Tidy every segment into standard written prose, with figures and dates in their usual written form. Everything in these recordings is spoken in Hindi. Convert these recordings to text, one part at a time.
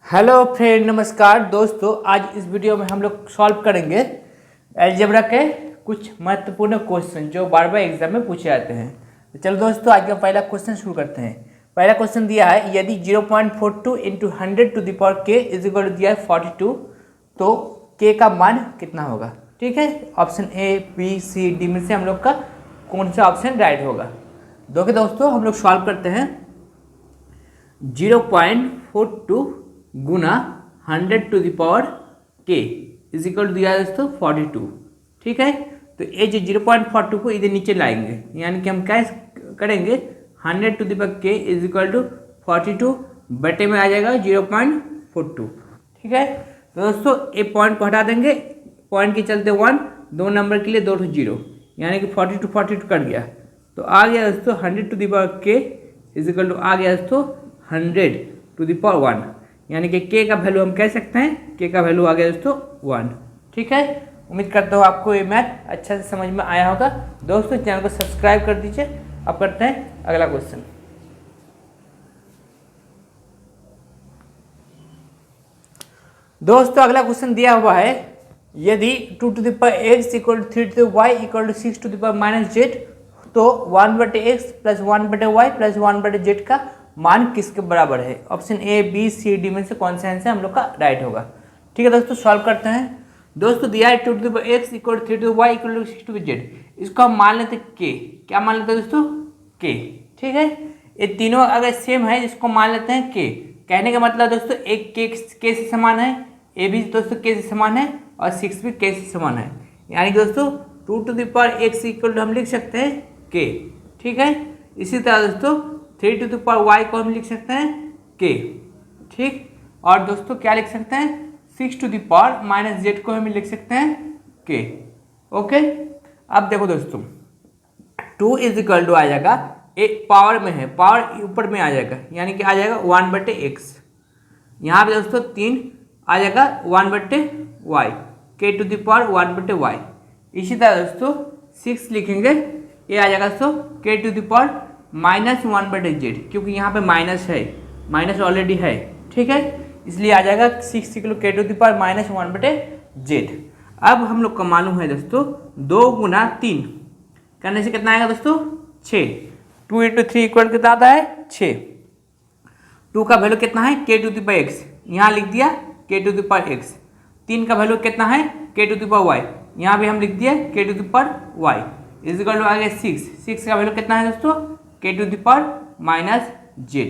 हेलो फ्रेंड, नमस्कार दोस्तों। आज इस वीडियो में हम लोग सॉल्व करेंगे अलजेब्रा के कुछ महत्वपूर्ण क्वेश्चन जो बार बार एग्जाम में पूछे जाते हैं। तो चलो दोस्तों, आज का पहला क्वेश्चन शुरू करते हैं। पहला क्वेश्चन दिया है, यदि 0.42 into 100 to the power k is equal to दिया है 42, तो k का मान कितना होगा। ठीक है, option A, B, C, D में से हम लोग का कौन सा ऑप्शन राइट होगा। देखिए दोस्तों, हम लोग सॉल्व करते हैं। 0.42 गुना 100 to the power k is equal to दिया है दोस्तों 42। ठीक है, तो ये जो 0.42 को इधर नीचे लाएंगे, यानी कि हम क्या करेंगे, 100 to the power k is equal to 42 बटे में आ जाएगा 0.42। ठीक है, तो दोस्तों ये पॉइंट को हटा देंगे, पॉइंट के चलते 1, दो नंबर के लिए 2 0, यानी कि 42 कट गया। तो आ गया दोस्तों 100 to the power k is equal to आ गया दोस्तों 100 टू द पावर 1, यानी कि k का वैल्यू हम कह सकते हैं, k का वैल्यू आ गया दोस्तों 1। ठीक है, उम्मीद करता हूँ आपको ये मैथ अच्छा से समझ में आया होगा। दोस्तों चैनल को सब्सक्राइब कर दीजिए। अब करते हैं अगला क्वेश्चन। दोस्तों अगला क्वेश्चन दिया हुआ है, यदि 2 to the power x equal to 3 to the y equal to 6 to the power minus z, तो 1/x plus 1/y plus 1/z का मान किसके बराबर है। Option A, B, C, D में से कौन सा आंसर हम लोग का राइट होगा। ठीक है दोस्तों, सॉल्व करते हैं। दोस्तों दिया है 2 to the power x equal to 3 to the y equal to 6 to the z, इसको हम मान लेते k। क्या मान लेते हैं दोस्तों, k। ठीक है, ये तीनों अगर सेम है इसको मान लेते हैं k। कहने का मतलब दोस्तों एक k से समान है, ए भी दोस्तों k से समान है और 6 भी k से समान है, यानी कि दोस्तों 2 to the power x equal to हम लिख सकते हैं k। ठीक है, इसी तरह दोस्तों 3 टू द पावर y को हम लिख सकते हैं k। ठीक, और दोस्तों क्या लिख सकते हैं, 6 to the power minus z को हम लिख सकते हैं k। ओके, अब देखो दोस्तों 2 इज इक्वल टू आ जाएगा, एक पावर में है, पावर ऊपर में आ जाएगा, यानी कि आ जाएगा 1/x। यहाँ पे दोस्तों 3 आ जाएगा 1/y, k to the power 1/y। इसी तरह दोस्तों 6 लिखेंगे, ये आ जाएगा दोस्तों k to the power minus 1/z, क्योंकि यहाँ पे माइनस है, माइनस ऑलरेडी है। ठीक है, इसलिए आ जाएगा 6 equal k to the power minus 1/z। अब हम लोग का मालूम है दोस्तों 2 गुना 3 करने से कितना आएगा दोस्तों 6। 2 इंटू 3 इक्वल कितना आता है 6। 2 का वैल्यू कितना है k to the power x, यहाँ लिख दिया k to the power x। 3 का वैल्यू कितना है k to the power y, यहाँ भी हम लिख दिया k to the power y is equal to आ गया 6। 6 का वैल्यू कितना है दोस्तों k to the power minus z।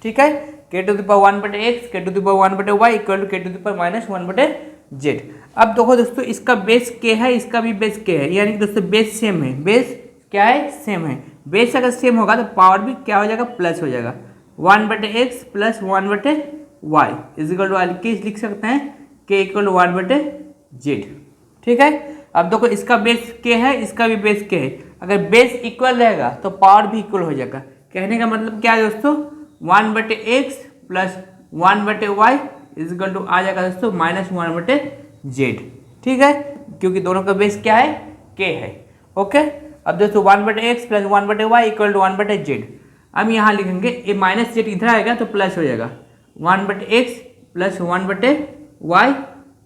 ठीक है, k to the power 1/x, k to the power 1/y equal to k to the power minus 1/z। अब देखो दोस्तों, इसका बेस k है, इसका भी बेस k है, यानी कि दोस्तों बेस सेम है। बेस क्या है, सेम है। बेस अगर सेम होगा तो पावर भी क्या हो जाएगा, प्लस हो जाएगा। 1/x plus 1/y is equal to लिख सकते हैं k इक्वल टू 1/z। ठीक है, अब देखो इसका बेस k है, इसका भी बेस k है। अगर बेस इक्वल रहेगा तो पावर भी इक्वल हो जाएगा। कहने का मतलब क्या है दोस्तों, 1/x plus 1/y is equal to आ जाएगा दोस्तों माइनस 1/z। ठीक है, क्योंकि दोनों का बेस क्या है, k है। ओके, अब दोस्तों 1/x plus 1/y equal to 1/z। हम यहाँ लिखेंगे, ये माइनस z इधर आएगा तो प्लस हो जाएगा, 1/x plus 1/y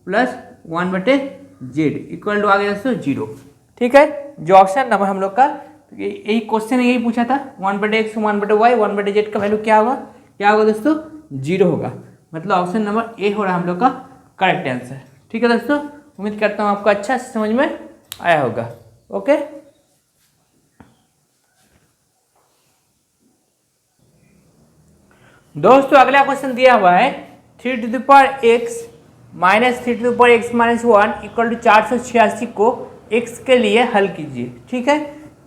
plus 1/z equal to आ गया दोस्तों 0। ठीक है, जो ऑप्शन नंबर हम लोग का यही क्वेश्चन यही पूछा था, 1/x 1/y 1/z का वैल्यू क्या होगा, क्या होगा दोस्तों 0 होगा। मतलब ऑप्शन नंबर ए हो रहा है हम लोग का करेक्ट आंसर। ठीक है दोस्तों, उम्मीद करता हूँ आपको अच्छा से समझ में आया होगा। ओके, दोस्तों अगला क्वेश्चन दिया हुआ है, 3 to the power x minus 3 to the power x minus 1 equal to 486 को x के लिए हल कीजिए। ठीक है,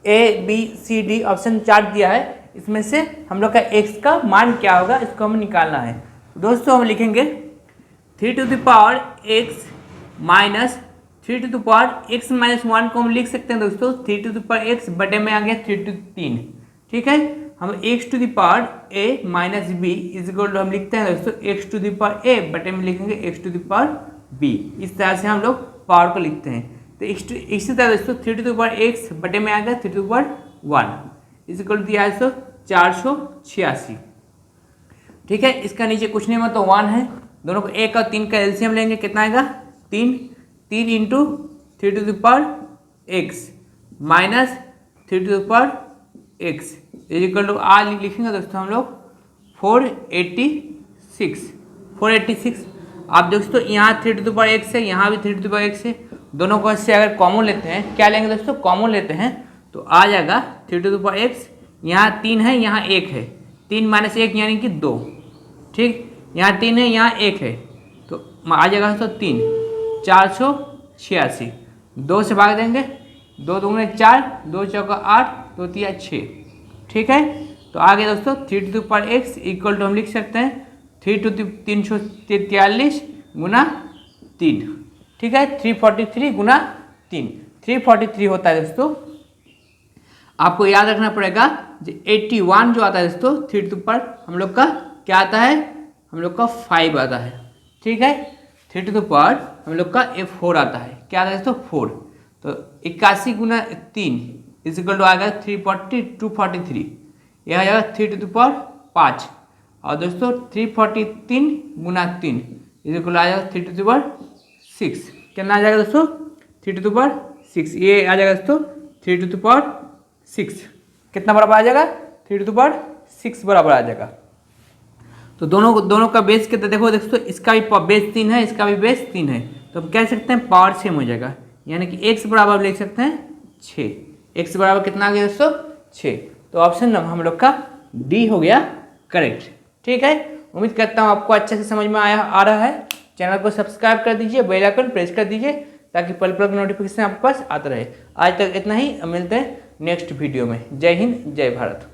A, B, C, D option 4 दिया है, इसमें से हम लोग का x का मान क्या होगा, इसको हमें निकालना है। दोस्तों हम लिखेंगे 3 to the power x minus 3 to the power x minus 1 को हम लिख सकते हैं दोस्तों 3 टू द पावर x बटे में आ गया 3 टू 3। ठीक है, हम x to the power a minus b is equal to हम लिखते हैं दोस्तों x to the power a बटे में लिखेंगे x to the power b। इस तरह से हम लोग पावर को लिखते हैं। तो इसी तरह दोस्तों 3 टू द पावर x बटे में आ गया 3 to the power 1 is equal to दिया है दोस्तों 486। ठीक है, इसका नीचे कुछ नहीं मतलब 1 है, दोनों को 1 और 3 का एलसीएम लेंगे, कितना आएगा 3, 3 into 3 to the power x minus 3 to the power x is equal to R लिखेंगे दोस्तों हम लोग 486। आप दोस्तों यहाँ 3 टू द पावर एक्स है, यहाँ भी 3 टू द पावर एक्स है, दोनों को से अगर कॉमन लेते हैं, क्या लेंगे दोस्तों, कॉमन लेते हैं तो आ जाएगा 3 टू द पावर एक्स, यहाँ 3 है यहाँ 1 है, 3 माइनस 1 यानी कि 2, ठीक, यहाँ 3 है यहाँ 1 है, तो आ जाएगा दोस्तों 3, 486, 2 से भाग देंगे, 2 दूनी 4, 2 चौका 8, 2 तिया 6, ठीक है। तो आगे दोस्तों 3 to the power x equal to हम लिख सकते हैं 3 टू 343 गुना 3, ठीक है, 343 गुना 3, 343 होता है दोस्तों। आपको याद रखना पड़ेगा जो 81 जो आता है दोस्तों 3 टू पर हम लोग का क्या आता है, हम लोग का 5 आता है, ठीक है। 3 टू पर हम लोग का 4 आता है, क्या आता है दोस्तों 4, तो 81 गुना 3 इज इक्वल टू आएगा 243, यह आ जाएगा 3 टू पर 5, और दोस्तों 343 गुना 3 इज इक्वल आ जाएगा 3 टू पर 6, कितना आ जाएगा दोस्तों 3 टू पर 6, ये आ जाएगा दोस्तों 3 टू पर 6, कितना बराबर आ जाएगा 3 टू पर 6 बराबर आ जाएगा। तो दोनों का बेस कितना देखो दोस्तों, इसका भी बेस 3 है, इसका भी बेस 3 है, तो हम कह सकते हैं पावर सेम हो जाएगा, यानी कि x बराबर लिख सकते हैं 6, x बराबर कितना आ गया दोस्तों 6, तो ऑप्शन हम लोग का डी हो गया करेक्ट, ठीक है। उम्मीद करता हूँ आपको अच्छे से समझ में आ रहा है। चैनल को सब्सक्राइब कर दीजिए, बेल आइकन प्रेस कर दीजिए ताकि पल पल का नोटिफिकेशन आपके पास आता रहे। आज तक इतना ही, मिलते हैं नेक्स्ट वीडियो में। जय हिंद, जय भारत।